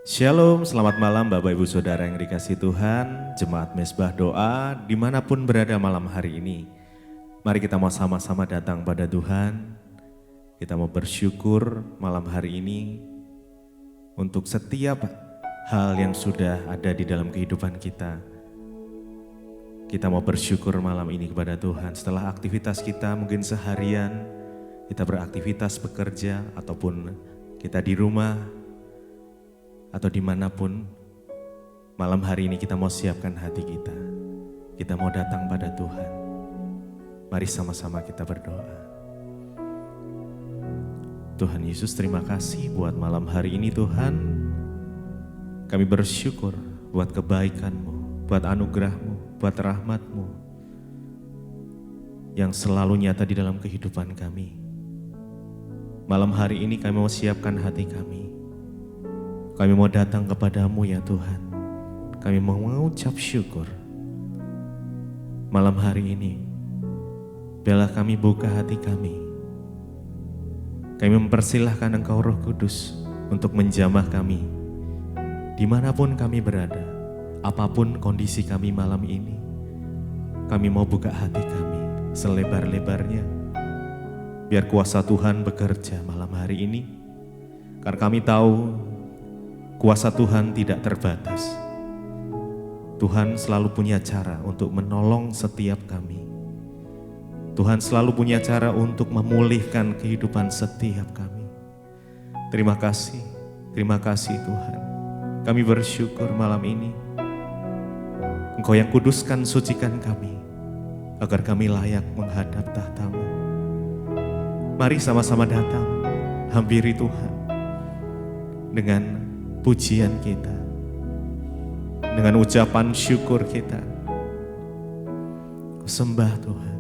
Shalom, selamat malam Bapak Ibu Saudara yang dikasihi Tuhan, Jemaat Mezbah Doa dimanapun berada malam hari ini. Mari kita mau sama-sama datang pada Tuhan, kita mau bersyukur malam hari ini untuk setiap hal yang sudah ada di dalam kehidupan kita. Kita mau bersyukur malam ini kepada Tuhan setelah aktivitas kita mungkin seharian, kita beraktivitas bekerja ataupun kita di rumah, atau dimanapun, malam hari ini kita mau siapkan hati kita. Kita mau datang pada Tuhan. Mari sama-sama kita berdoa. Tuhan Yesus, terima kasih buat malam hari ini Tuhan. Kami bersyukur buat kebaikan-Mu, buat anugerah-Mu, buat rahmat-Mu yang selalu nyata di dalam kehidupan kami. Malam hari ini kami mau siapkan hati kami. Kami mau datang kepadamu ya Tuhan. Kami mau mengucap syukur. Malam hari ini, biarlah kami buka hati kami. Kami mempersilahkan Engkau Roh Kudus untuk menjamah kami. Dimanapun kami berada, apapun kondisi kami malam ini, kami mau buka hati kami selebar-lebarnya. Biar kuasa Tuhan bekerja malam hari ini. Karena kami tahu kuasa Tuhan tidak terbatas. Tuhan selalu punya cara untuk menolong setiap kami. Tuhan selalu punya cara untuk memulihkan kehidupan setiap kami. Terima kasih Tuhan. Kami bersyukur malam ini. Engkau yang kuduskan, sucikan kami, agar kami layak menghadap tahta-Mu. Mari sama-sama datang, hampiri Tuhan dengan pujian kita, dengan ucapan syukur kita. Sembah Tuhan.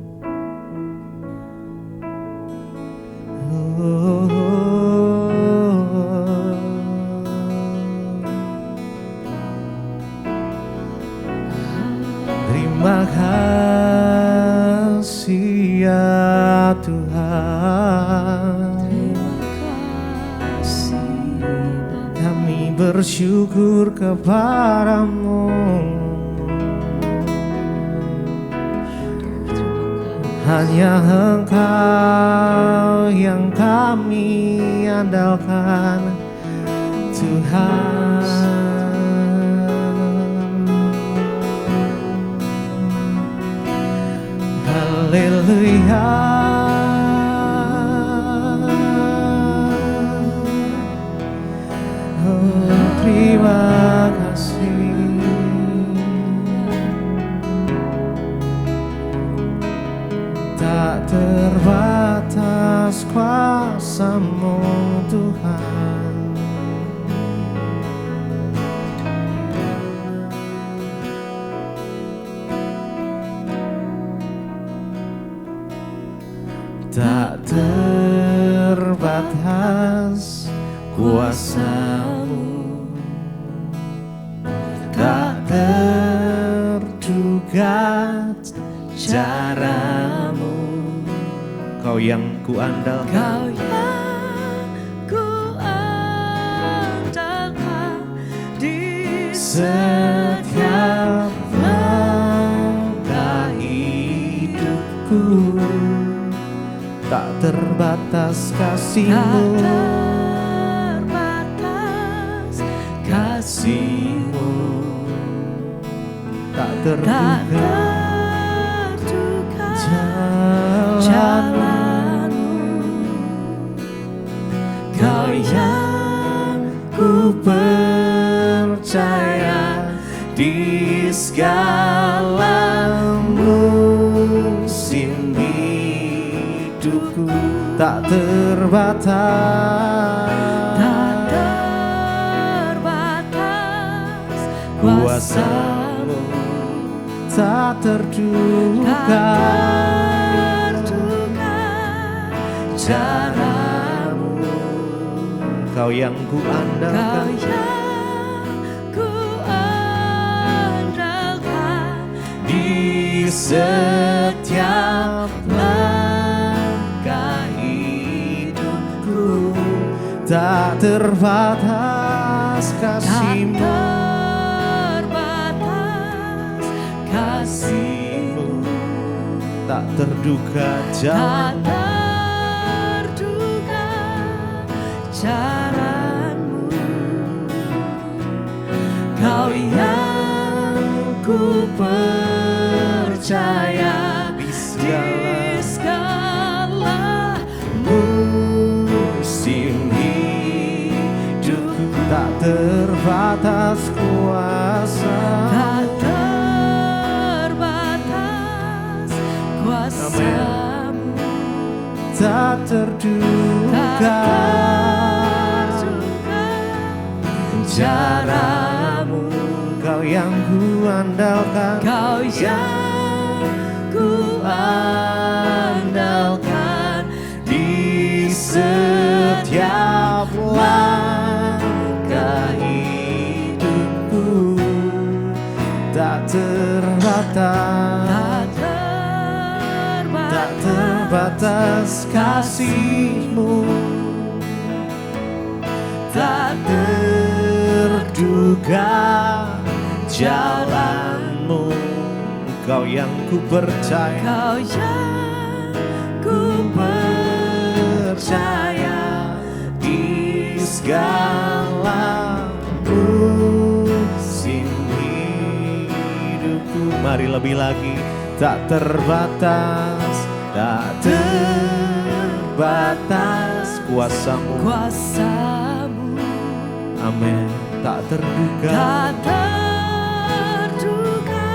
Terima kasih ya Tuhan. Bersyukur kepadamu. Hanya Engkau yang kami andalkan, Tuhan. Haleluya. Terima kasih. Tak terbatas kuasa-Mu Tuhan. Tak terbatas kuasa-Mu. Tak terduga caramu. Kau yang kuandalkan. Kau yang kuandalkan di setiap langkah hidupku. Tak terbatas kasih-Mu. Tak terbatas kasih-Mu. Tak terduga jalan-Mu. Kau yang ku percaya di segala musim hidupku. Tak terbatas, tak terbatas kuasa-Mu. Tak terduga caramu. Kau yang kuandalkan. Kau yang kuandalkan di setiap langkah hidupku. Tak terbatas kasih-Mu, terbatas kasih-Mu, tak terduga jalan. tak terduga jalan-Mu. Kau yang ku percaya Di di segala musim hidupku, tak terbatas kuasa. tak terbatas kuasa-Mu, Tak terduga cara-Mu. Kau yang ku andalkan, Kau yang ku andalkan di setiap langkah hidupku, tak terbatas, tak terbatas kasih-Mu, tak terduga jalan-Mu. Kau yang ku percaya, Kau yang ku percaya di segala musim hidupku. Mari lebih lagi, tak terbatas, tak terbatas kuasa-Mu. kuasa-Mu, Amin. Tak terduga, tak terduga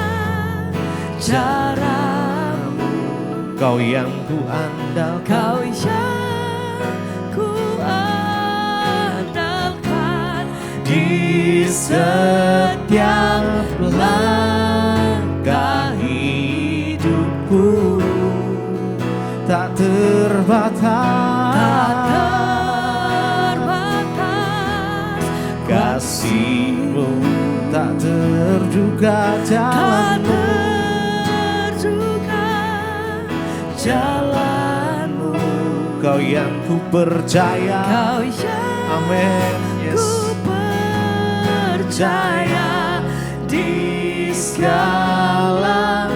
cara-Mu. Kau yang ku andalkan, Kau yang ku andalkan di setiap langkah hidupku, tak terbatas, terbatas kasih-Mu, tak terduga tak jalan-Mu. terduga jalan-Mu. Kau yang ku percaya, Kau yang amin, yes, ku percaya di segala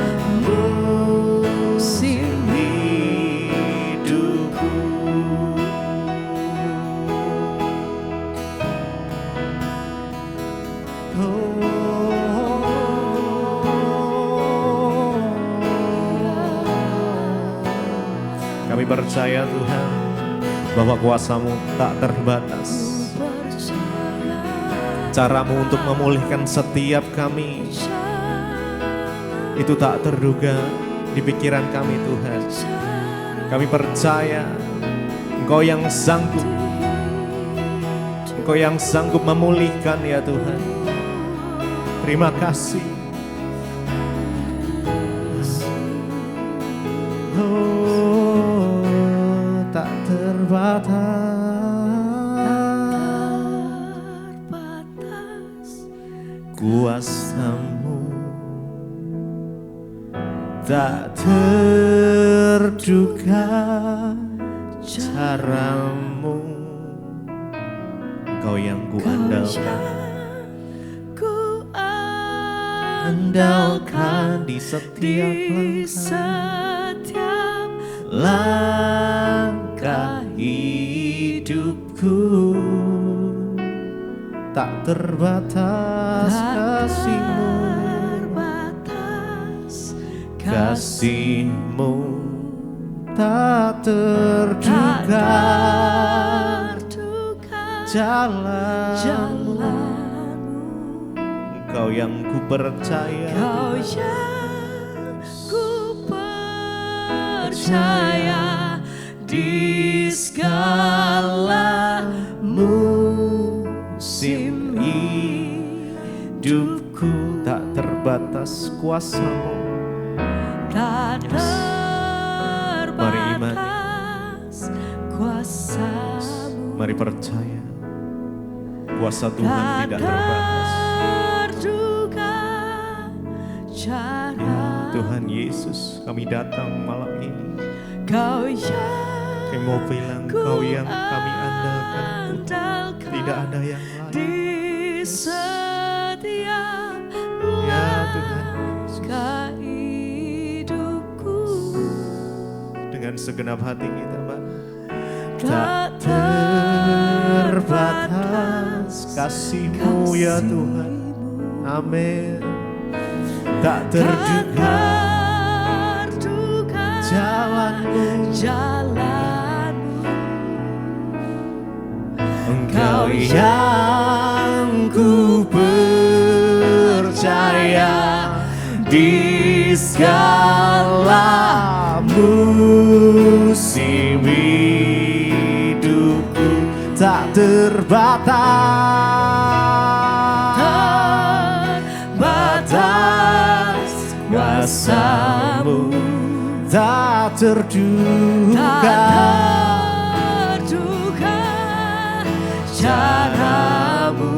musim hidupku. Kami percaya Tuhan bahwa kuasa-Mu tak terbatas. Cara-Mu untuk memulihkan setiap kami itu tak terduga di pikiran kami Tuhan. Kami percaya Engkau yang sanggup, Engkau yang sanggup memulihkan ya Tuhan. Terima kasih. Oh, tak terbatas kuasa-Mu, tak terduga cara-Mu. Engkau yang ku andalkan, andalkan di setiap langkah hidupku, tak terbatas kasih-Mu, kasih-Mu tak terduga jalan-Mu. Engkau yang ku percaya, Kau yang ku percaya di segala musim hidupku, tak terbatas kuasa-Mu. tak Mari imani. terbatas kuasa-Mu. Mari percaya kuasa Tuhan tidak terbatas. terduga cara Tuhan Yesus, kami datang malam ini. Kau yang Kami mau bilang Kau yang kami andalkan Tuhan. andalkan Tidak ada yang lain. di setiap Ya Tuhan Yesus. langkah hidupku. Dengan segenap hati kita Pak, Tak terbatas kasih-Mu ya Tuhan. Amin. Tak terduga jalan-Mu, Engkau yang ku percaya di segala musim hidupku. Tak terbatas kuasa-Mu, tak terduga cara-Mu.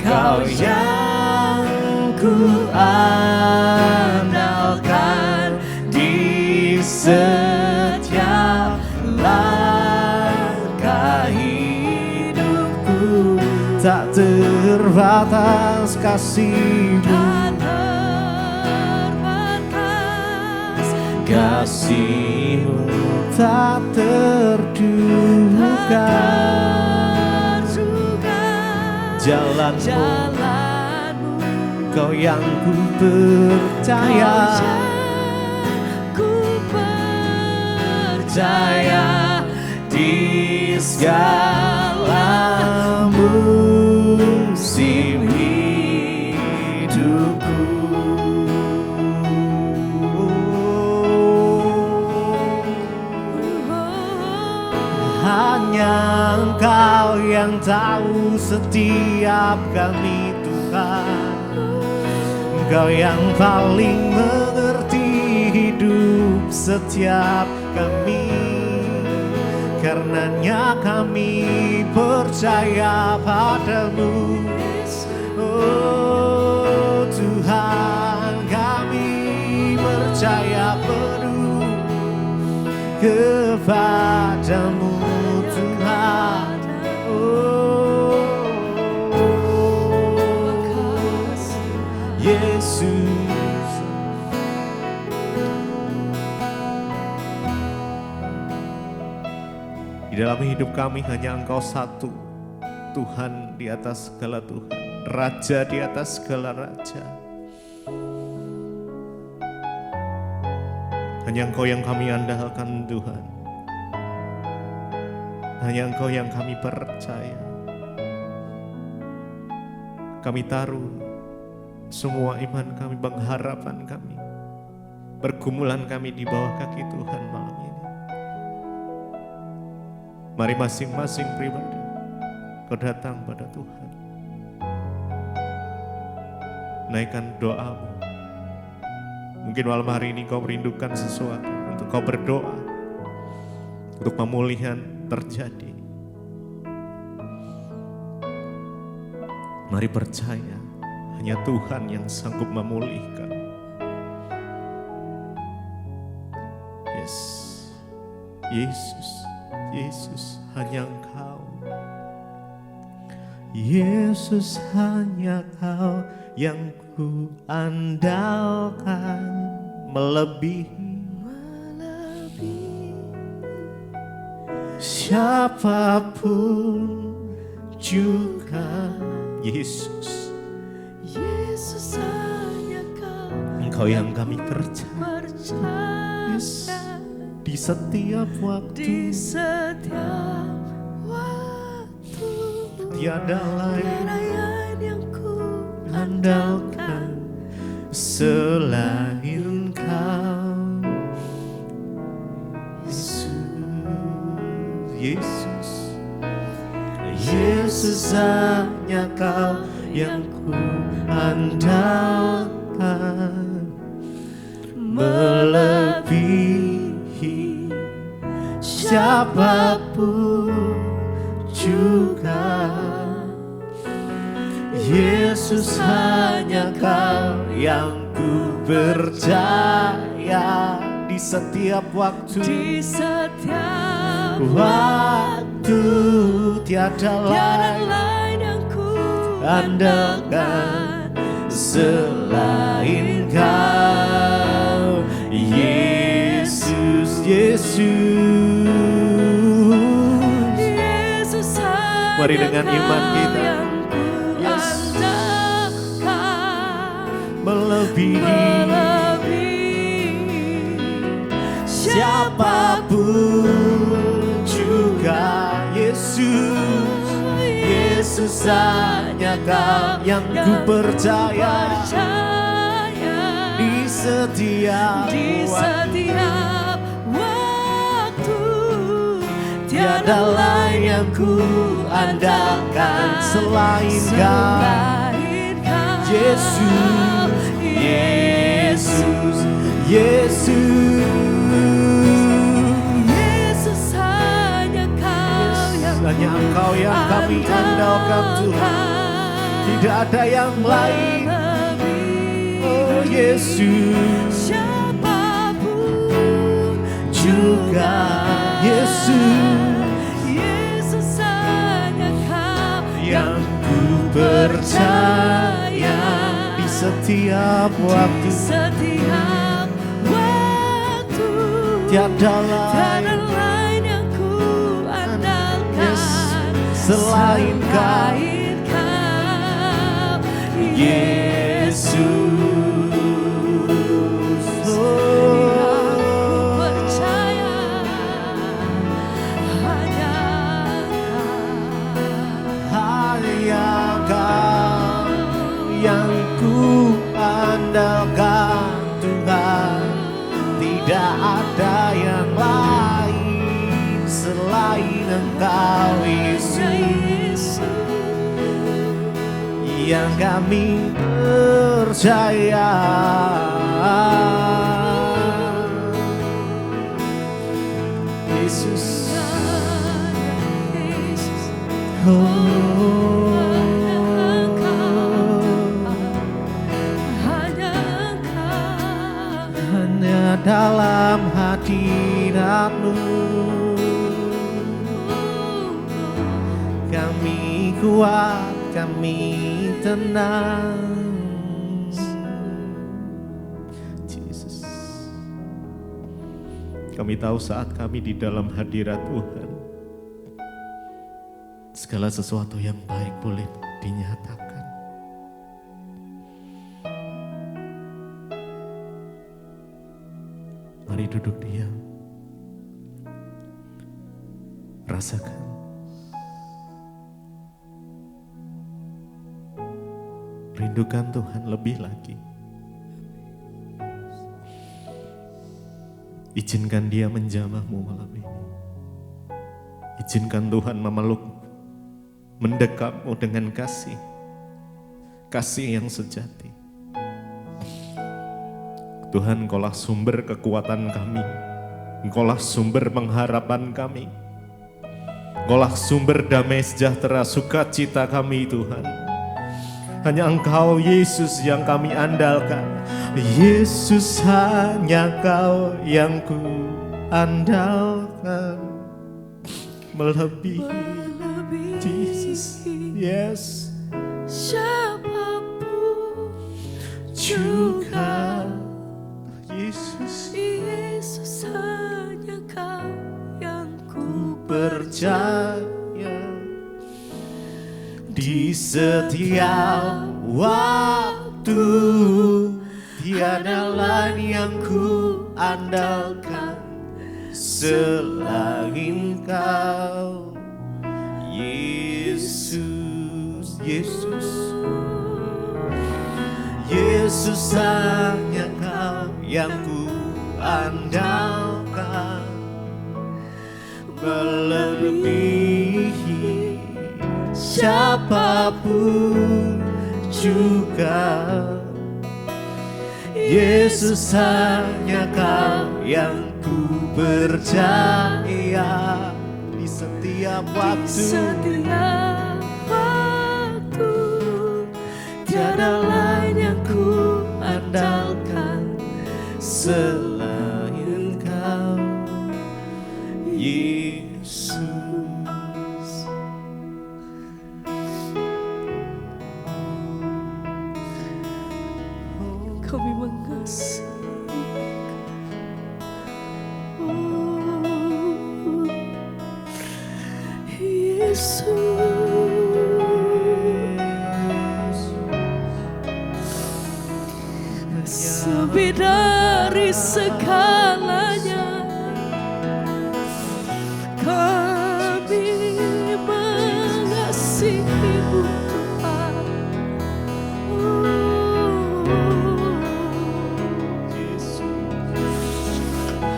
Kau yang ku andalkan di setiap langkah hidupku. Tak terbatas kasih-Mu, kasih-Mu tak terduga. Jalan-Mu, Kau yang ku percaya, di segala musim hidupku. Hanya Engkau yang tahu setiap kami Tuhan. Engkau yang paling mengerti hidup setiap kami. Karenanya kami percaya padamu. Oh Tuhan, kami percaya penuh kepadamu Tuhan. Oh Yesus. Di dalam hidup kami hanya Engkau satu, Tuhan di atas segala Tuhan, Raja di atas segala Raja. Hanya Engkau yang kami andalkan Tuhan. Hanya Engkau yang kami percaya. Kami taruh semua iman kami, pengharapan kami, pergumulan kami di bawah kaki Tuhan malam ini. Mari masing-masing pribadi kau datang pada Tuhan. Naikkan doamu. Mungkin malam hari ini kau merindukan sesuatu untuk kau berdoa, untuk pemulihan terjadi. Mari percaya, hanya Tuhan yang sanggup memulihkan. Yes, Yesus, Yesus, hanya Engkau. Yesus, hanya Kau yang ku andalkan, melebihi siapapun juga. Yesus, Yesus, hanya Kau Engkau yang kami percaya. Yes. Di setiap waktu, tiada lain yang ku andalkan selain Kau. Yesus, Yesus, hanya Kau yang ku andalkan, melebihi siapapun juga. Yesus, hanya Kau yang ku percaya di setiap waktu, di setiap waktu tiada Tiada lain lain yang ku andalkan selain Kau, Yesus, Yesus. Yesus hanya Mari dengan iman Kau kita. yang ku Yes. andalkan, Melebihi siapapun juga, Yesus, Yesus hanya Kau yang ku percaya. Di setiap waktu tiada lain yang ku andalkan selain Kau, Yesus, Yesus, Yesus. Yesus hanya Kau yang Hanya Engkau yang kami andalkan Tuhan, tidak ada yang lain. Oh Yesus, siapapun juga Yesus, Yesus hanya Kau yang ku percaya. Di setiap waktu setiap waktu tiada tiada lain lain yang ku andalkan selain Kau, Yesus. Aku percaya hanya Hanya Kau yang ku andalkan Tuhan, tidak ada yang lain selain Engkau, Yesus, yang kami percaya. Yesus, hanya dalam hadirat-Mu kami kuat, kami tenang. Yesus, kami tahu saat kami di dalam hadirat Tuhan, segala sesuatu yang baik boleh dinyatakan. Mari duduk diam, rasakan. Rindukan Tuhan lebih lagi. Izinkan Dia menjamahmu malam ini. Izinkan Tuhan memelukmu, mendekapmu dengan kasih, kasih yang sejati. Tuhan, Engkaulah sumber kekuatan kami, Engkaulah sumber pengharapan kami, Engkaulah sumber damai sejahtera sukacita kami Tuhan. Hanya Engkau Yesus yang kami andalkan. Yesus, hanya Kau yang ku andalkan. Melebihi Jesus, yes, siapapun juga Yesus, Yesus hanya Kau yang ku percaya. Di setiap waktu tiada lain yang ku andalkan selain Kau, Yesus, Yesus, Yesus hanya Kau yang ku andalkan. Melebihi siapapun juga, Yesus hanya Kau yang ku percaya. Di setiap waktu tiada lain yang ku andalkan selain Kau, Yesus. kami mengasihi. Yesus, lebih dari segalanya, kami mengasihi-Mu Tuhan.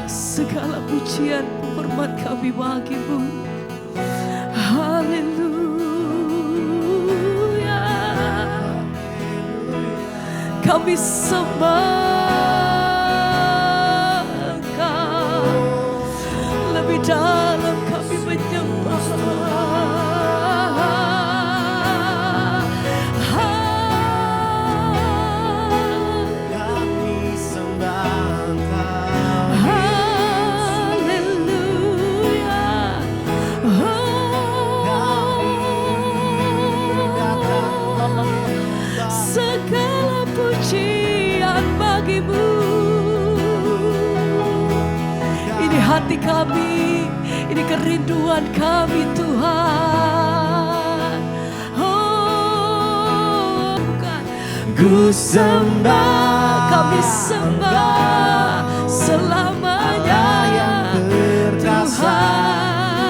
Segala pujian hormat kami bagi-Mu. Haleluya. Kami sembah Engkau, lebih dalam kami menyembah. Kami sembah Engkau. Haleluya. Segala pujian bagi-Mu. Ini hati kami, ini kerinduan kami Tuhan. Oh, bukan. Ku sembah, Kami sembah selamanya yang perkasa.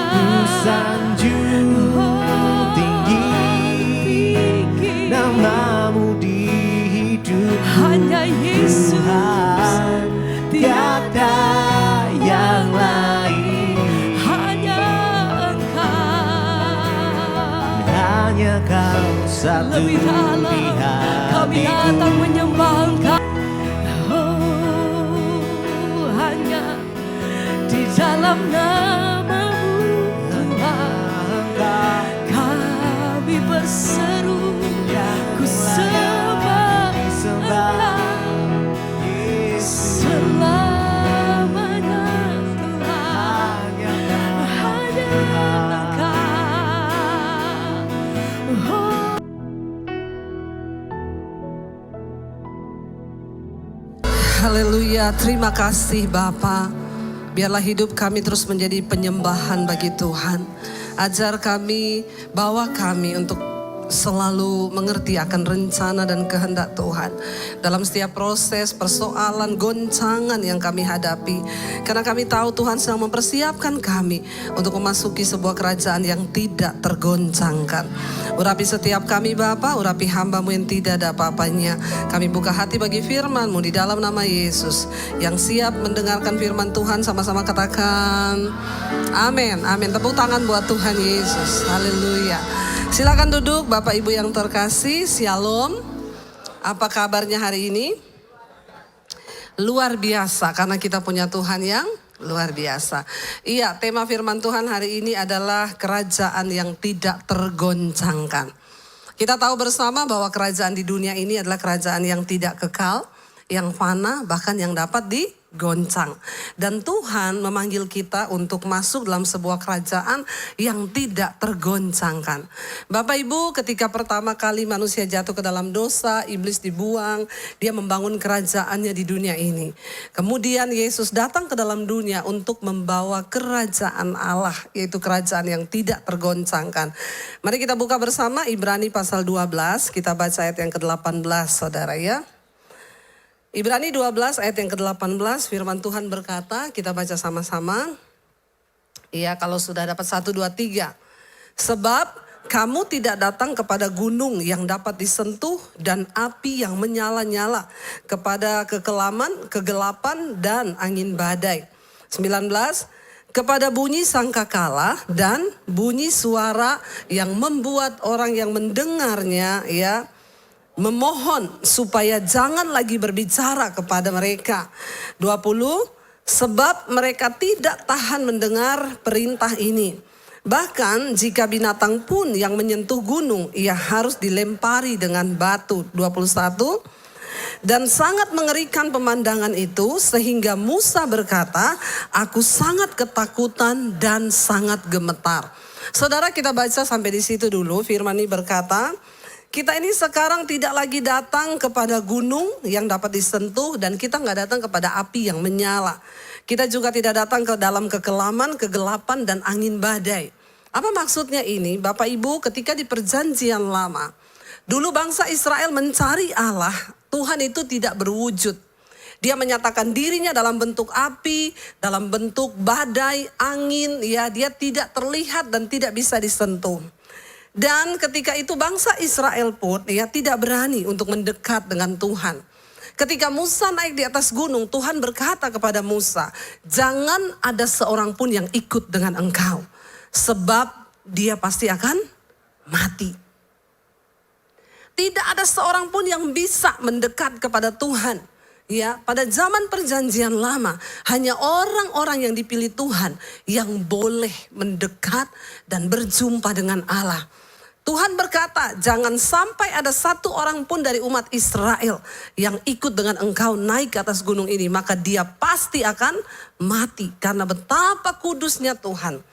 Ku sanjung tinggi nama-Mu di hidup. hanya Yesus, Tuhan, tiada yang lain. hanya Engkau. Hanya Kau satu Lebih dalam di kami hatiku. datang menyembah Engkau. Oh, hanya di dalam nama-Mu Tuhan, kami berseru, ku sembah Engkau selamanya Tuhan, hanya Engkau. Oh. Haleluya, terima kasih Bapa. Biarlah hidup kami terus menjadi penyembahan bagi Tuhan. Ajar kami, bawa kami untuk selalu mengerti akan rencana dan kehendak Tuhan dalam setiap proses, persoalan, goncangan yang kami hadapi. Karena kami tahu Tuhan sedang mempersiapkan kami untuk memasuki sebuah kerajaan yang tidak tergoncangkan. Urapi setiap kami Bapa, urapi hamba-Mu yang tidak ada apa-apanya. Kami buka hati bagi firman-Mu di dalam nama Yesus. Yang siap mendengarkan firman Tuhan sama-sama katakan amin, amin. Tepuk tangan buat Tuhan Yesus, haleluya. Silakan duduk Bapak Ibu yang terkasih, Shalom. Apa kabarnya hari ini? Luar biasa karena kita punya Tuhan yang luar biasa. Iya, tema firman Tuhan hari ini adalah kerajaan yang tidak tergoncangkan. Kita tahu bersama bahwa kerajaan di dunia ini adalah kerajaan yang tidak kekal, yang fana, bahkan yang dapat digoncang. Dan Tuhan memanggil kita untuk masuk dalam sebuah kerajaan yang tidak tergoncangkan. Bapak Ibu, ketika pertama kali manusia jatuh ke dalam dosa, iblis dibuang, dia membangun kerajaannya di dunia ini. Kemudian Yesus datang ke dalam dunia untuk membawa kerajaan Allah, yaitu kerajaan yang tidak tergoncangkan. Mari kita buka bersama Ibrani pasal 12, kita baca ayat yang ke-18 saudara ya. Ibrani 12 ayat yang ke-18 firman Tuhan berkata, kita baca sama-sama. Iya, kalau sudah dapat 1, 2, 3. Sebab kamu tidak datang kepada gunung yang dapat disentuh dan api yang menyala-nyala, kepada kegelapan dan angin badai. 19. Kepada bunyi sangkakala dan bunyi suara yang membuat orang yang mendengarnya ya memohon supaya jangan lagi berbicara kepada mereka. 20, sebab mereka tidak tahan mendengar perintah ini. Bahkan jika binatang pun yang menyentuh gunung, ia harus dilempari dengan batu. 21, dan sangat mengerikan pemandangan itu sehingga Musa berkata, aku sangat ketakutan dan sangat gemetar. Saudara, kita baca sampai di situ dulu. Firman ini berkata, Kita ini sekarang tidak lagi datang kepada gunung yang dapat disentuh dan kita nggak datang kepada api yang menyala. Kita juga tidak datang ke dalam kekelaman, kegelapan dan angin badai. Apa maksudnya ini? Bapak Ibu, ketika di perjanjian lama, dulu bangsa Israel mencari Allah, Tuhan itu tidak berwujud. Dia menyatakan dirinya dalam bentuk api, dalam bentuk badai, angin, ya dia tidak terlihat dan tidak bisa disentuh. Dan ketika itu bangsa Israel pun ya tidak berani untuk mendekat dengan Tuhan. Ketika Musa naik di atas gunung, Tuhan berkata kepada Musa, jangan ada seorang pun yang ikut dengan engkau. Sebab dia pasti akan mati. Tidak ada seorang pun yang bisa mendekat kepada Tuhan. Ya, pada zaman perjanjian lama, hanya orang-orang yang dipilih Tuhan yang boleh mendekat dan berjumpa dengan Allah. Tuhan berkata, jangan sampai ada satu orang pun dari umat Israel yang ikut dengan engkau naik ke atas gunung ini. Maka dia pasti akan mati karena betapa kudusnya Tuhan.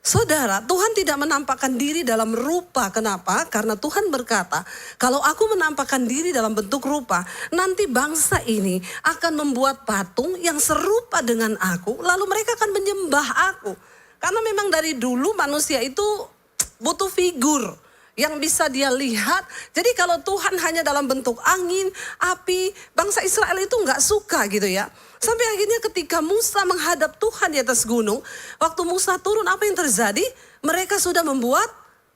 Saudara, Tuhan tidak menampakkan diri dalam rupa. Kenapa? Karena Tuhan berkata, kalau aku menampakkan diri dalam bentuk rupa, nanti bangsa ini akan membuat patung yang serupa dengan aku, lalu mereka akan menyembah aku. Karena memang dari dulu manusia itu butuh figur yang bisa dia lihat. Jadi kalau Tuhan hanya dalam bentuk angin, api, bangsa Israel itu nggak suka gitu ya. Sampai akhirnya ketika Musa menghadap Tuhan di atas gunung, waktu Musa turun apa yang terjadi? Mereka sudah membuat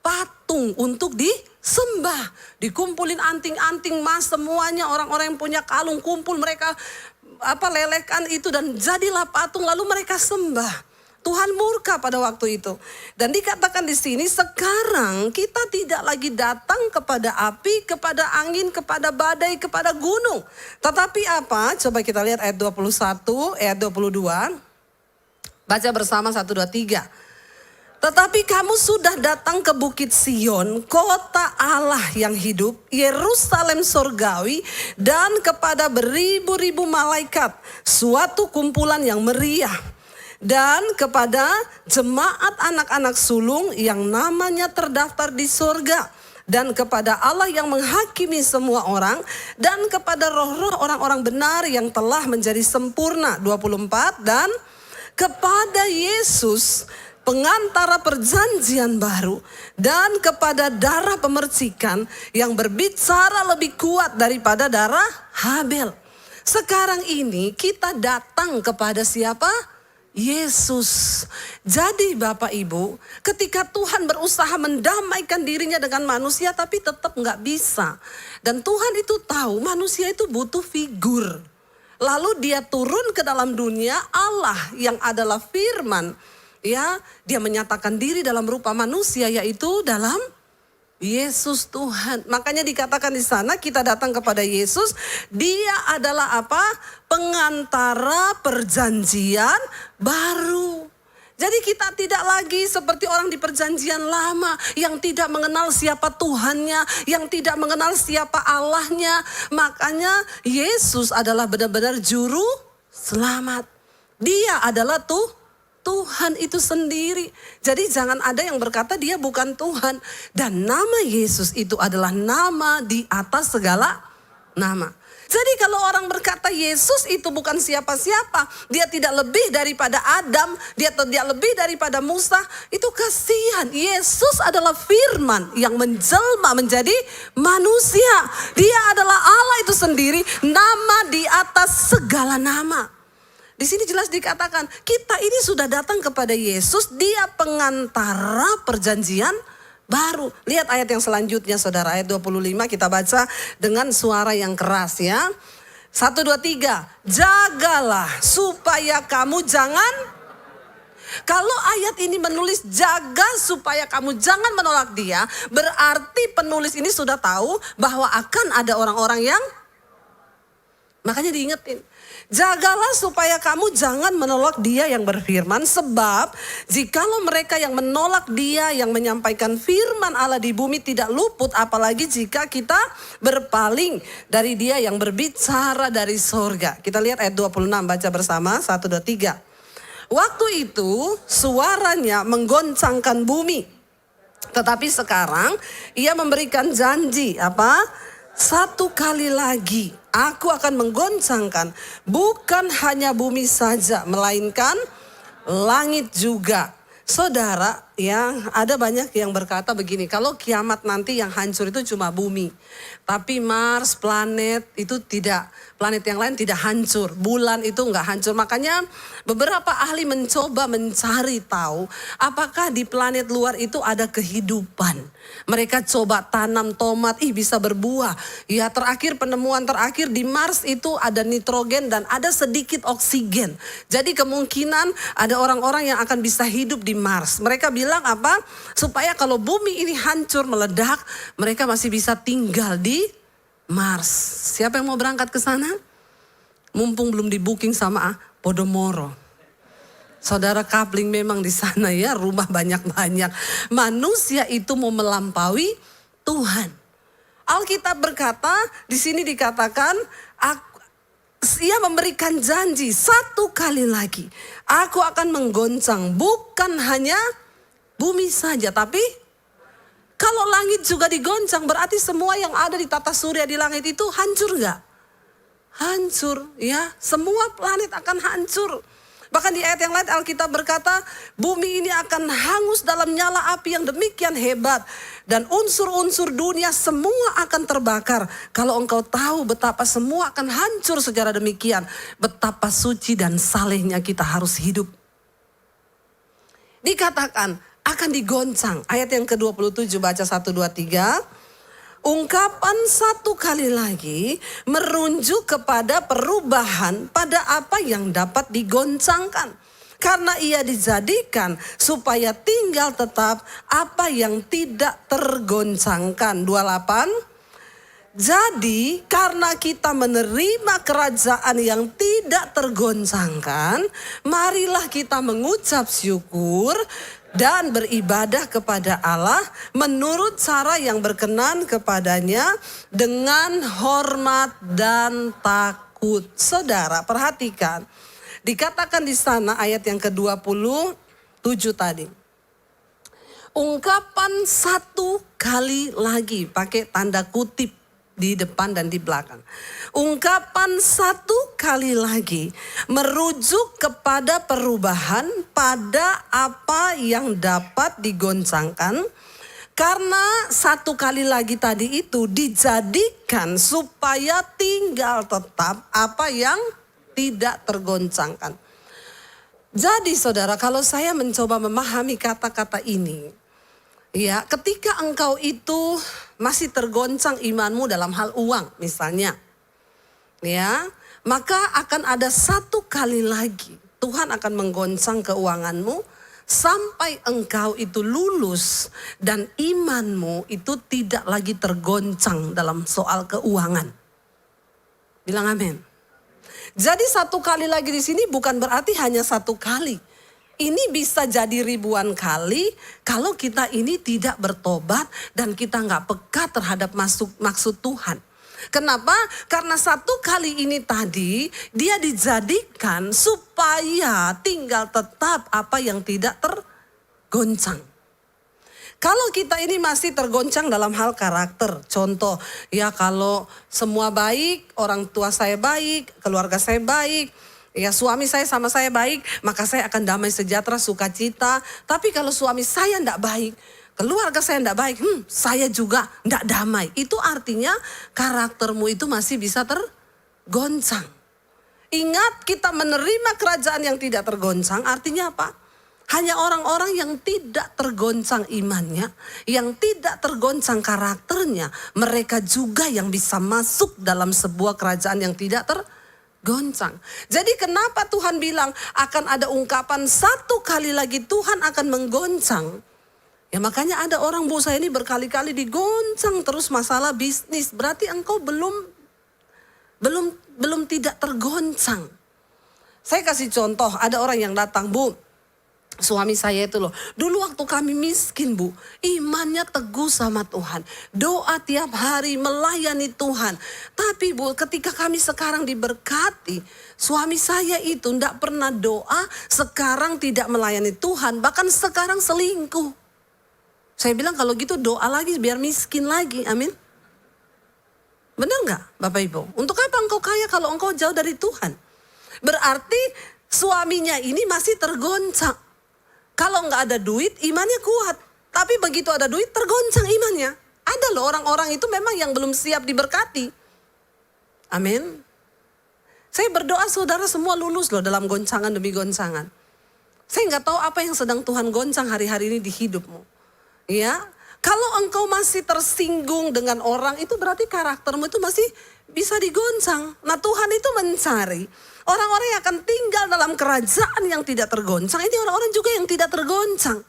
patung untuk disembah. Dikumpulin anting-anting emas semuanya, orang-orang yang punya kalung kumpul mereka lelehkan itu dan jadilah patung lalu mereka sembah. Tuhan murka pada waktu itu. Dan dikatakan di sini sekarang kita tidak lagi datang kepada api, kepada angin, kepada badai, kepada gunung. Tetapi apa? Coba kita lihat ayat 21, ayat 22. Baca bersama 1, 2, 3. Tetapi kamu sudah datang ke Bukit Sion, kota Allah yang hidup, Yerusalem sorgawi, dan kepada beribu-ribu malaikat, suatu kumpulan yang meriah. Dan kepada jemaat anak-anak sulung yang namanya terdaftar di surga. Dan kepada Allah yang menghakimi semua orang. Dan kepada roh-roh orang-orang benar yang telah menjadi sempurna. 24. Dan kepada Yesus pengantara perjanjian baru. Dan kepada darah pemercikan yang berbicara lebih kuat daripada darah Habel. Sekarang ini kita datang kepada siapa? Yesus. Jadi Bapak Ibu, ketika Tuhan berusaha mendamaikan dirinya dengan manusia tapi tetap nggak bisa. Dan Tuhan itu tahu manusia itu butuh figur. Lalu dia turun ke dalam dunia Allah yang adalah firman. Ya, dia menyatakan diri dalam rupa manusia yaitu dalam Yesus Tuhan. Makanya dikatakan di sana kita datang kepada Yesus. Dia adalah apa? Pengantara perjanjian baru. Jadi kita tidak lagi seperti orang di perjanjian lama yang tidak mengenal siapa Tuhannya, yang tidak mengenal siapa Allahnya. Makanya Yesus adalah benar-benar juru selamat. Dia adalah Tuhan itu sendiri. Jadi jangan ada yang berkata dia bukan Tuhan. Dan nama Yesus itu adalah nama di atas segala nama. Jadi kalau orang berkata Yesus itu bukan siapa-siapa, dia tidak lebih daripada Adam, dia tidak lebih daripada Musa, itu kasihan. Yesus adalah firman yang menjelma menjadi manusia. Dia adalah Allah itu sendiri, nama di atas segala nama. Di sini jelas dikatakan kita ini sudah datang kepada Yesus, dia pengantara perjanjian baru. Lihat ayat yang selanjutnya saudara, ayat 25 kita baca dengan suara yang keras ya. 1, 2, 3. Jagalah supaya kamu jangan. Kalau ayat ini menulis jaga supaya kamu jangan menolak dia, berarti penulis ini sudah tahu bahwa akan ada orang-orang yang, makanya diingetin. Jagalah supaya kamu jangan menolak dia yang berfirman. Sebab jikalau mereka yang menolak dia yang menyampaikan firman Allah di bumi tidak luput. Apalagi jika kita berpaling dari dia yang berbicara dari sorga. Kita lihat ayat 26 baca bersama 1, 2, 3. Waktu itu suaranya menggoncangkan bumi. Tetapi sekarang ia memberikan janji apa? Satu kali lagi aku akan menggoncangkan bukan hanya bumi saja melainkan langit juga. Saudara, yang ada banyak yang berkata begini, kalau kiamat nanti yang hancur itu cuma bumi. Tapi Mars, planet itu tidak, planet yang lain tidak hancur. Bulan itu enggak hancur. Makanya beberapa ahli mencoba mencari tahu apakah di planet luar itu ada kehidupan. Mereka coba tanam tomat, bisa berbuah. Ya, terakhir penemuan terakhir di Mars itu ada nitrogen dan ada sedikit oksigen. Jadi kemungkinan ada orang-orang yang akan bisa hidup di Mars. Mereka bilang apa? Supaya kalau bumi ini hancur meledak, mereka masih bisa tinggal di Mars. Siapa yang mau berangkat ke sana? Mumpung belum di booking sama Podomoro. Saudara, coupling memang di sana ya, rumah banyak-banyak. Manusia itu mau melampaui Tuhan. Alkitab berkata, di sini dikatakan, ia memberikan janji satu kali lagi. Aku akan menggoncang bukan hanya bumi saja, tapi kalau langit juga digoncang, berarti semua yang ada di tata surya di langit itu hancur gak? Hancur ya, semua planet akan hancur. Bahkan di ayat yang lain Alkitab berkata, bumi ini akan hangus dalam nyala api yang demikian hebat. Dan unsur-unsur dunia semua akan terbakar. Kalau engkau tahu betapa semua akan hancur secara demikian, betapa suci dan salehnya kita harus hidup. Dikatakan akan digoncang. Ayat yang ke-27 baca 1, 2, 3. Ungkapan satu kali lagi merujuk kepada perubahan pada apa yang dapat digoncangkan. Karena ia dijadikan supaya tinggal tetap apa yang tidak tergoncangkan. 28. Jadi karena kita menerima kerajaan yang tidak tergoncangkan, marilah kita mengucap syukur dan beribadah kepada Allah menurut cara yang berkenan kepadanya dengan hormat dan takut. Saudara, perhatikan. Dikatakan di sana ayat yang ke-27 tadi. Ungkapan satu kali lagi, pakai tanda kutip di depan dan di belakang. Ungkapan satu kali lagi merujuk kepada perubahan pada apa yang dapat digoncangkan. Karena satu kali lagi tadi itu dijadikan supaya tinggal tetap apa yang tidak tergoncangkan. Jadi saudara, kalau saya mencoba memahami kata-kata ini, ya, ketika engkau itu masih tergoncang imanmu dalam hal uang misalnya, ya, maka akan ada satu kali lagi Tuhan akan menggoncang keuanganmu sampai engkau itu lulus dan imanmu itu tidak lagi tergoncang dalam soal keuangan. Bilang amin. Jadi satu kali lagi di sini bukan berarti hanya satu kali. Ini bisa jadi ribuan kali kalau kita ini tidak bertobat dan kita nggak peka terhadap maksud Tuhan. Kenapa? Karena satu kali ini tadi dia dijadikan supaya tinggal tetap apa yang tidak tergoncang. Kalau kita ini masih tergoncang dalam hal karakter, contoh ya kalau semua baik, orang tua saya baik, keluarga saya baik, ya suami saya sama saya baik, maka saya akan damai sejahtera, sukacita. Tapi kalau suami saya tidak baik, keluarga saya tidak baik, saya juga tidak damai. Itu artinya karaktermu itu masih bisa tergoncang. Ingat, kita menerima kerajaan yang tidak tergoncang artinya apa? Hanya orang-orang yang tidak tergoncang imannya, yang tidak tergoncang karakternya, mereka juga yang bisa masuk dalam sebuah kerajaan yang tidak tergoncang. Jadi kenapa Tuhan bilang akan ada ungkapan satu kali lagi Tuhan akan menggoncang? Ya makanya ada orang, bu, saya ini berkali-kali digoncang terus masalah bisnis. Berarti engkau belum tidak tergoncang. Saya kasih contoh, ada orang yang datang, bu, suami saya itu loh, dulu waktu kami miskin, bu, imannya teguh sama Tuhan. Doa tiap hari, melayani Tuhan. Tapi bu, ketika kami sekarang diberkati, suami saya itu tidak pernah doa, sekarang tidak melayani Tuhan, bahkan sekarang selingkuh. Saya bilang kalau gitu doa lagi biar miskin lagi, amin. Benar nggak Bapak Ibu? Untuk apa engkau kaya kalau engkau jauh dari Tuhan? Berarti suaminya ini masih tergoncang. Kalau nggak ada duit imannya kuat. Tapi begitu ada duit tergoncang imannya. Ada loh orang-orang itu memang yang belum siap diberkati. Amin. Saya berdoa saudara semua lulus loh dalam goncangan demi goncangan. Saya nggak tahu apa yang sedang Tuhan goncang hari-hari ini di hidupmu. Ya, kalau engkau masih tersinggung dengan orang itu berarti karaktermu itu masih bisa digoncang. Nah Tuhan itu mencari orang-orang yang akan tinggal dalam kerajaan yang tidak tergoncang. Ini orang-orang juga yang tidak tergoncang.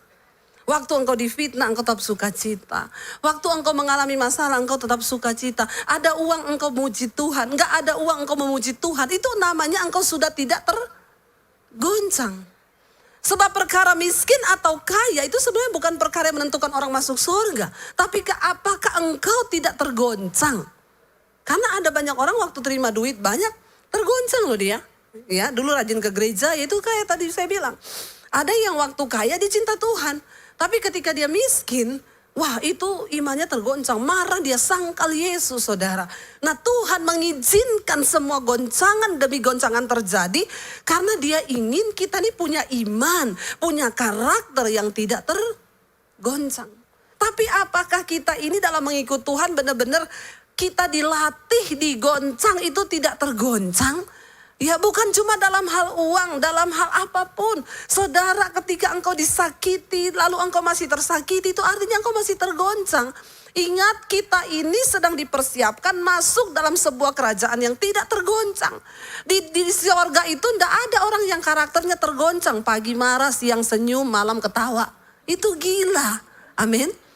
Waktu engkau difitnah, engkau tetap sukacita. Waktu engkau mengalami masalah, engkau tetap sukacita. Ada uang, engkau memuji Tuhan. Enggak ada uang, engkau memuji Tuhan. Itu namanya engkau sudah tidak tergoncang. Sebab perkara miskin atau kaya itu sebenarnya bukan perkara yang menentukan orang masuk surga. Tapi apakah engkau tidak tergoncang? Karena ada banyak orang waktu terima duit banyak, tergoncang loh dia. Ya, dulu rajin ke gereja, ya itu kayak tadi saya bilang. Ada yang waktu kaya dicinta Tuhan. Tapi ketika dia miskin, wah itu imannya tergoncang. Marah dia sangkal Yesus saudara. Nah Tuhan mengizinkan semua goncangan demi goncangan terjadi. Karena dia ingin kita nih punya iman, punya karakter yang tidak tergoncang. Tapi apakah kita ini dalam mengikut Tuhan benar-benar kita dilatih, digoncang itu tidak tergoncang? Ya bukan cuma dalam hal uang, dalam hal apapun. Saudara ketika engkau disakiti, lalu engkau masih tersakiti, itu artinya engkau masih tergoncang. Ingat kita ini sedang dipersiapkan masuk dalam sebuah kerajaan yang tidak tergoncang. Di sorga itu tidak ada orang yang karakternya tergoncang. Pagi marah, siang senyum, malam ketawa. Itu gila, amin.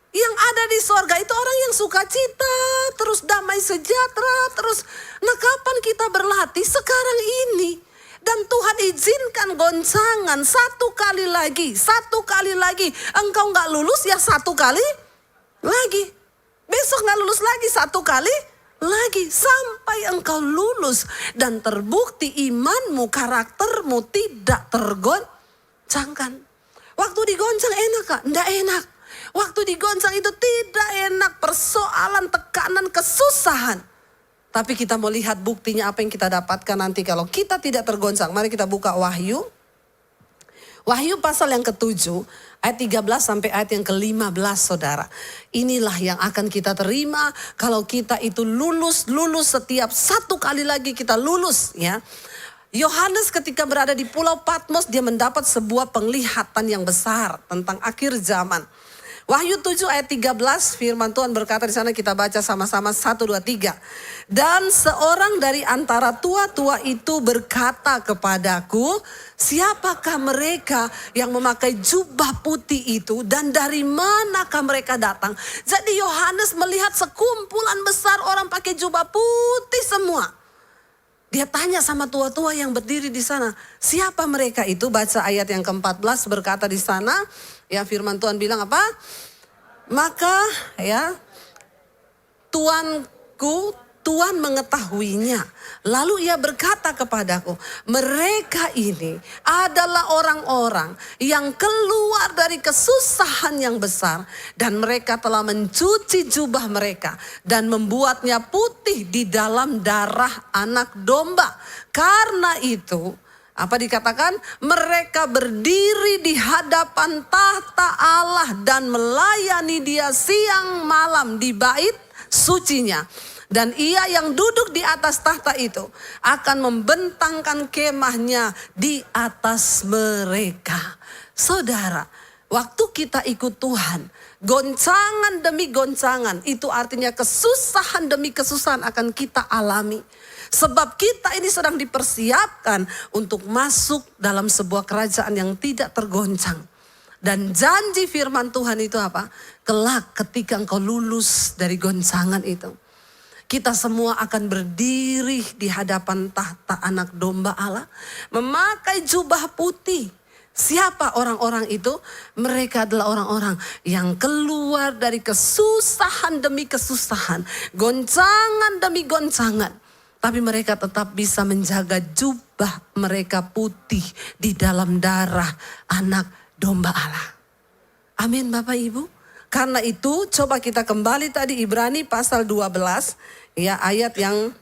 Yang ada di sorga itu orang yang sukacita, terus damai sejahtera, terus. Nah kapan kita berlatih? Sekarang ini. Dan Tuhan izinkan goncangan satu kali lagi. Engkau gak lulus ya satu kali lagi. Besok gak lulus lagi satu kali lagi. Sampai engkau lulus dan terbukti imanmu, karaktermu tidak tergoncangkan. Waktu digoncang enak kak? Nggak enak. Waktu digoncang itu tidak enak, persoalan, tekanan, kesusahan. Tapi kita mau lihat buktinya apa yang kita dapatkan nanti kalau kita tidak tergoncang. Mari kita buka Wahyu. Wahyu pasal yang ke-7, ayat 13 sampai ayat yang ke-15 saudara. Inilah yang akan kita terima kalau kita itu lulus setiap satu kali lagi kita lulus ya. Yohanes ketika berada di Pulau Patmos dia mendapat sebuah penglihatan yang besar tentang akhir zaman. Wahyu 7 ayat 13 firman Tuhan berkata di sana kita baca sama-sama 1, 2, 3. Dan seorang dari antara tua-tua itu berkata kepadaku, siapakah mereka yang memakai jubah putih itu dan dari manakah mereka datang? Jadi Yohanes melihat sekumpulan besar orang pakai jubah putih semua. Dia tanya sama tua-tua yang berdiri di sana, siapa mereka itu? Baca ayat yang ke-14 berkata di sana, ya firman Tuhan bilang apa? Maka ya Tuhan mengetahuinya. Lalu ia berkata kepadaku, mereka ini adalah orang-orang yang keluar dari kesusahan yang besar. Dan mereka telah mencuci jubah mereka dan membuatnya putih di dalam darah anak domba. Karena itu, apa dikatakan? Mereka berdiri di hadapan tahta Allah dan melayani dia siang malam di bait sucinya. Dan ia yang duduk di atas tahta itu akan membentangkan kemahnya di atas mereka. Saudara, waktu kita ikut Tuhan, goncangan demi goncangan, itu artinya kesusahan demi kesusahan akan kita alami. Sebab kita ini sedang dipersiapkan untuk masuk dalam sebuah kerajaan yang tidak tergoncang. Dan janji firman Tuhan itu apa? Kelak ketika engkau lulus dari goncangan itu, kita semua akan berdiri di hadapan tahta anak domba Allah. Memakai jubah putih. Siapa orang-orang itu? Mereka adalah orang-orang yang keluar dari kesusahan demi kesusahan. Goncangan demi goncangan. Tapi mereka tetap bisa menjaga jubah mereka putih di dalam darah anak domba Allah. Amin Bapak Ibu. Karena itu coba kita kembali tadi Ibrani pasal 12 ya, ayat yang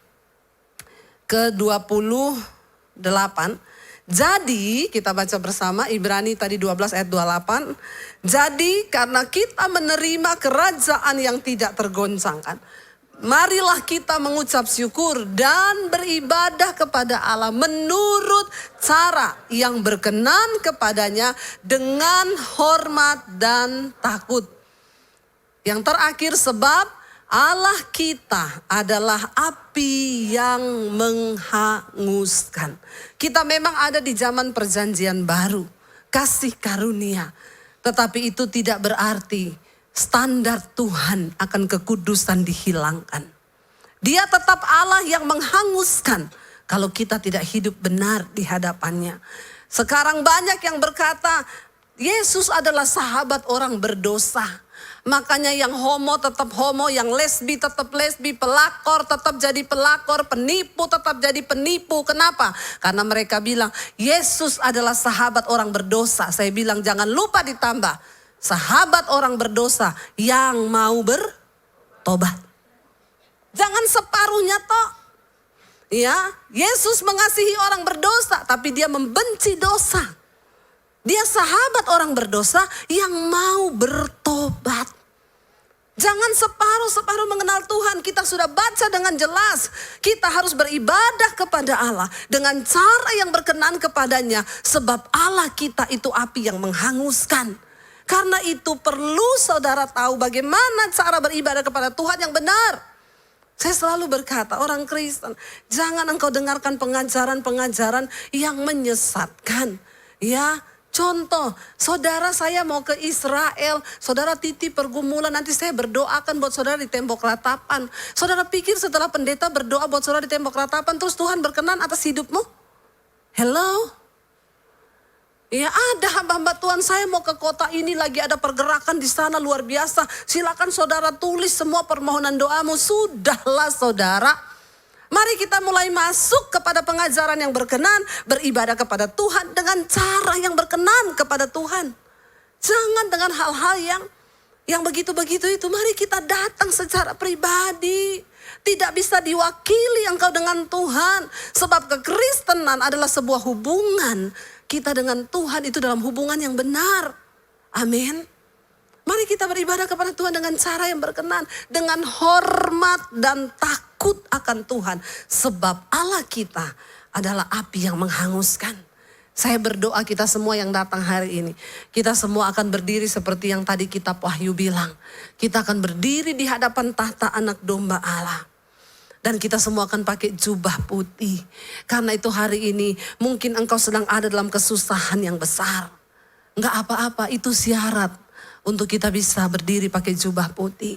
ke-28. Jadi kita baca bersama Ibrani tadi 12 ayat 28. Jadi karena kita menerima kerajaan yang tidak tergoncangkan, marilah kita mengucap syukur dan beribadah kepada Allah menurut cara yang berkenan kepadanya dengan hormat dan takut. Yang terakhir, sebab Allah kita adalah api yang menghanguskan. Kita memang ada di zaman perjanjian baru, kasih karunia. Tetapi itu tidak berarti standar Tuhan akan kekudusan dihilangkan. Dia tetap Allah yang menghanguskan kalau kita tidak hidup benar di hadapannya. Sekarang banyak yang berkata, Yesus adalah sahabat orang berdosa. Makanya yang homo tetap homo, yang lesbi tetap lesbi, pelakor tetap jadi pelakor, penipu tetap jadi penipu. Kenapa? Karena mereka bilang Yesus adalah sahabat orang berdosa. Saya bilang jangan lupa ditambah sahabat orang berdosa yang mau bertobat. Jangan separuhnya toh. Ya, Yesus mengasihi orang berdosa tapi dia membenci dosa. Dia sahabat orang berdosa yang mau bertobat. Jangan separuh-separuh mengenal Tuhan. Kita sudah baca dengan jelas. Kita harus beribadah kepada Allah dengan cara yang berkenan kepadanya. Sebab Allah kita itu api yang menghanguskan. Karena itu perlu saudara tahu bagaimana cara beribadah kepada Tuhan yang benar. Saya selalu berkata, orang Kristen, jangan engkau dengarkan pengajaran-pengajaran yang menyesatkan. Ya, contoh, saudara saya mau ke Israel, saudara titip pergumulan, nanti saya berdoakan buat saudara di tembok ratapan. Saudara pikir setelah pendeta berdoa buat saudara di tembok ratapan, terus Tuhan berkenan atas hidupmu? Hello? Ya ada hamba-hamba Tuhan, saya mau ke kota ini, lagi ada pergerakan di sana luar biasa. Silakan saudara tulis semua permohonan doamu. Sudahlah saudara. Mari kita mulai masuk kepada pengajaran yang berkenan, beribadah kepada Tuhan dengan cara yang berkenan kepada Tuhan. Jangan dengan hal-hal yang begitu-begitu itu. Mari kita datang secara pribadi. Tidak bisa diwakili engkau dengan Tuhan. Sebab kekristenan adalah sebuah hubungan. Kita dengan Tuhan itu dalam hubungan yang benar. Amin. Mari kita beribadah kepada Tuhan dengan cara yang berkenan. Dengan hormat dan takut akan Tuhan. Sebab Allah kita adalah api yang menghanguskan. Saya berdoa kita semua yang datang hari ini. Kita semua akan berdiri seperti yang tadi kitab Wahyu bilang. Kita akan berdiri di hadapan tahta anak domba Allah. Dan kita semua akan pakai jubah putih. Karena itu hari ini mungkin engkau sedang ada dalam kesusahan yang besar. Enggak apa-apa, itu syarat untuk kita bisa berdiri pakai jubah putih.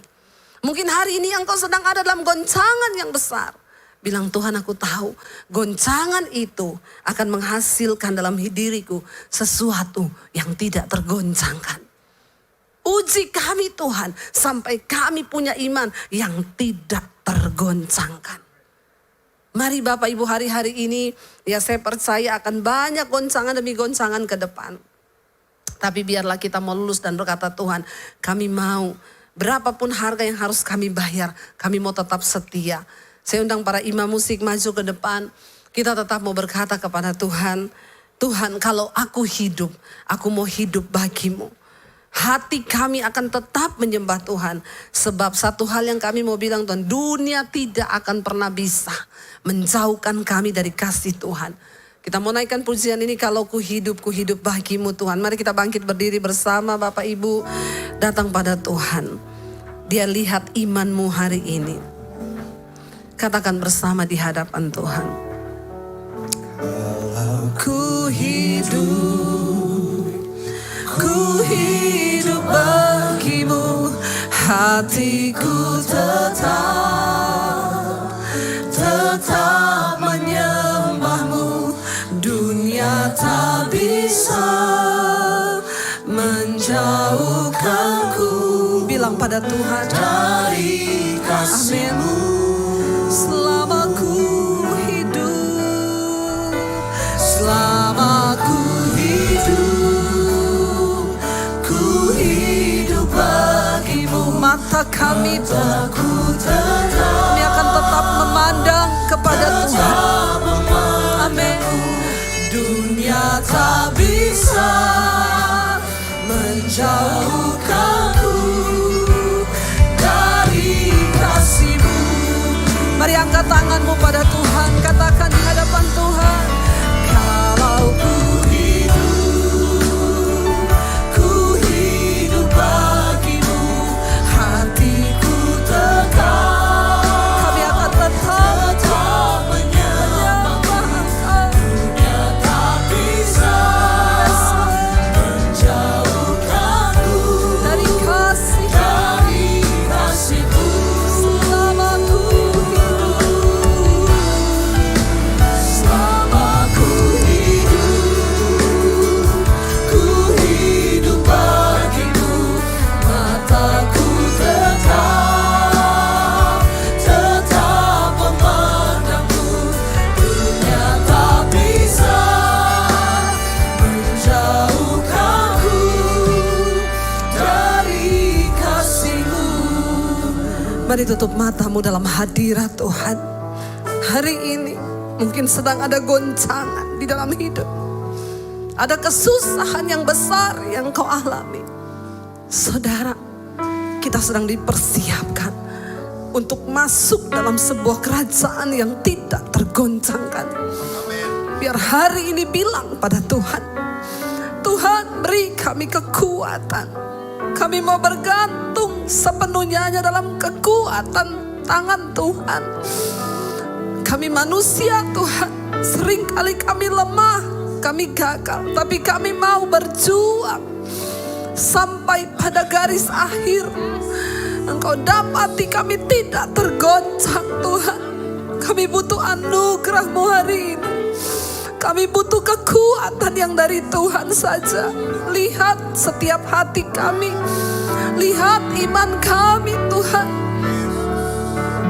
Mungkin hari ini engkau sedang ada dalam goncangan yang besar. Bilang, Tuhan aku tahu goncangan itu akan menghasilkan dalam diriku sesuatu yang tidak tergoncangkan. Uji kami Tuhan sampai kami punya iman yang tidak tergoncangkan. Mari Bapak Ibu hari-hari ini ya saya percaya akan banyak goncangan demi goncangan ke depan. Tapi biarlah kita mau lulus dan berkata Tuhan kami mau berapapun harga yang harus kami bayar. Kami mau tetap setia. Saya undang para imam musik maju ke depan. Kita tetap mau berkata kepada Tuhan. Tuhan kalau aku hidup, aku mau hidup bagimu. Hati kami akan tetap menyembah Tuhan. Sebab satu hal yang kami mau bilang Tuhan, dunia tidak akan pernah bisa menjauhkan kami dari kasih Tuhan. Kita mau naikkan pujian ini, kalau ku hidup bagimu Tuhan. Mari kita bangkit berdiri bersama Bapak Ibu. Datang pada Tuhan. Dia lihat imanmu hari ini. Katakan bersama di hadapan Tuhan. Kalau ku hidup bagimu, hatiku tetap menyembahmu. Dunia tak bisa menjauhkanku. Bilang pada Tuhan dari kasih-Mu. Selama ku hidup, selama ku hidup, ku hidup. mata kami kami akan tetap memandang kepada Tuhan. Amin. Dunia tak bisa menjauhkanku dari kasih-Mu. Mari angkat tanganmu pada Tuhan, katakan di hadapan Tuhan, kalau ku hidup bagimu, hatiku tetap, kami akan tetap menyembah Engkau. Dunia tak bisa menjauhkanku dari kasih-Mu. Selama ku hidup bagimu, mataku tetap memandangmu. Dunia tak bisa menjauhkanku dari kasih-Mu. Mari tutup matamu dalam hadirat Tuhan. Hari ini mungkin sedang ada goncangan di dalam hidup. Ada kesusahan yang besar yang kau alami. Saudara, kita sedang dipersiapkan untuk masuk dalam sebuah kerajaan yang tidak tergoncangkan. Biar hari ini bilang pada Tuhan, Tuhan beri kami kekuatan. Kami mau bergantung sepenuhnya hanya dalam kekuatan tangan Tuhan. Kami manusia Tuhan, seringkali kami lemah, kami gagal, tapi kami mau berjuang sampai pada garis akhir. Engkau dapati kami tidak tergoncang Tuhan. Kami butuh anugerah-Mu hari ini. Kami butuh kekuatan yang dari Tuhan saja. Lihat setiap hati kami, lihat iman kami Tuhan.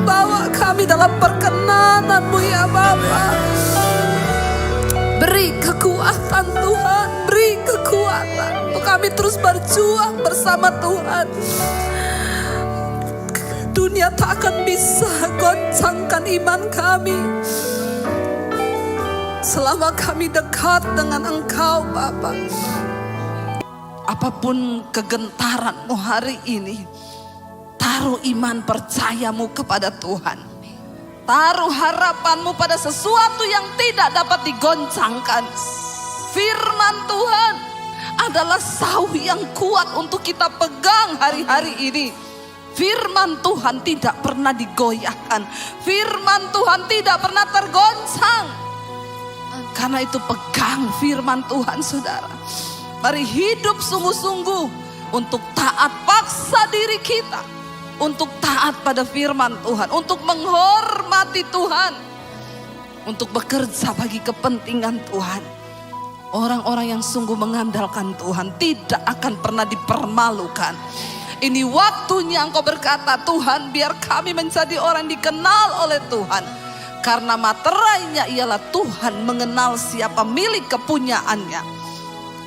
Bawa kami dalam perkenanan-Mu ya Bapa. Beri kekuatan Tuhan, beri kekuatan untuk kami terus berjuang bersama Tuhan. Dunia tak akan bisa goncangkan iman kami selama kami dekat dengan Engkau Bapa. Apapun kegentaranmu hari ini, taruh iman percayamu kepada Tuhan. Taruh harapanmu pada sesuatu yang tidak dapat digoncangkan. Firman Tuhan adalah sauh yang kuat untuk kita pegang hari-hari ini. Firman Tuhan tidak pernah digoyahkan. Firman Tuhan tidak pernah tergoncang. Karena itu pegang firman Tuhan saudara. Mari hidup sungguh-sungguh untuk taat, paksa diri kita untuk taat pada firman Tuhan, untuk menghormati Tuhan, untuk bekerja bagi kepentingan Tuhan. Orang-orang yang sungguh mengandalkan Tuhan tidak akan pernah dipermalukan. Ini waktunya engkau berkata, Tuhan biar kami menjadi orang dikenal oleh Tuhan. Karena materainya ialah Tuhan mengenal siapa milik kepunyaannya.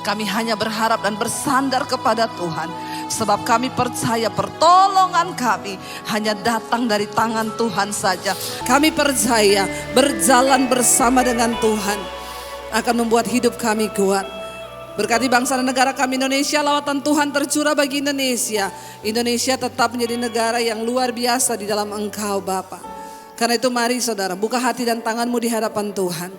Kami hanya berharap dan bersandar kepada Tuhan. Sebab kami percaya pertolongan kami hanya datang dari tangan Tuhan saja. Kami percaya berjalan bersama dengan Tuhan akan membuat hidup kami kuat. Berkati bangsa dan negara kami Indonesia, lawatan Tuhan tercurah bagi Indonesia. Indonesia tetap menjadi negara yang luar biasa di dalam Engkau Bapa. Karena itu mari saudara, buka hati dan tanganmu di hadapan Tuhan.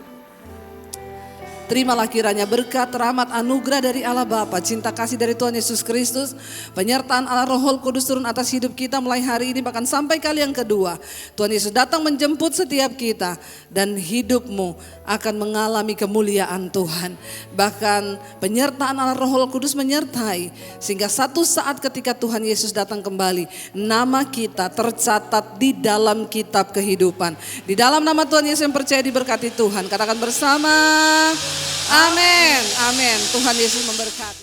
Terimalah kiranya berkat, rahmat, anugerah dari Allah Bapa, cinta kasih dari Tuhan Yesus Kristus, penyertaan Allah Roh Kudus turun atas hidup kita mulai hari ini bahkan sampai kali yang kedua. Tuhan Yesus datang menjemput setiap kita dan hidupmu akan mengalami kemuliaan Tuhan. Bahkan penyertaan Allah Roh Kudus menyertai sehingga satu saat ketika Tuhan Yesus datang kembali, nama kita tercatat di dalam kitab kehidupan. Di dalam nama Tuhan Yesus yang percaya diberkati Tuhan. Katakan bersama. Amin, amin. Tuhan Yesus memberkati.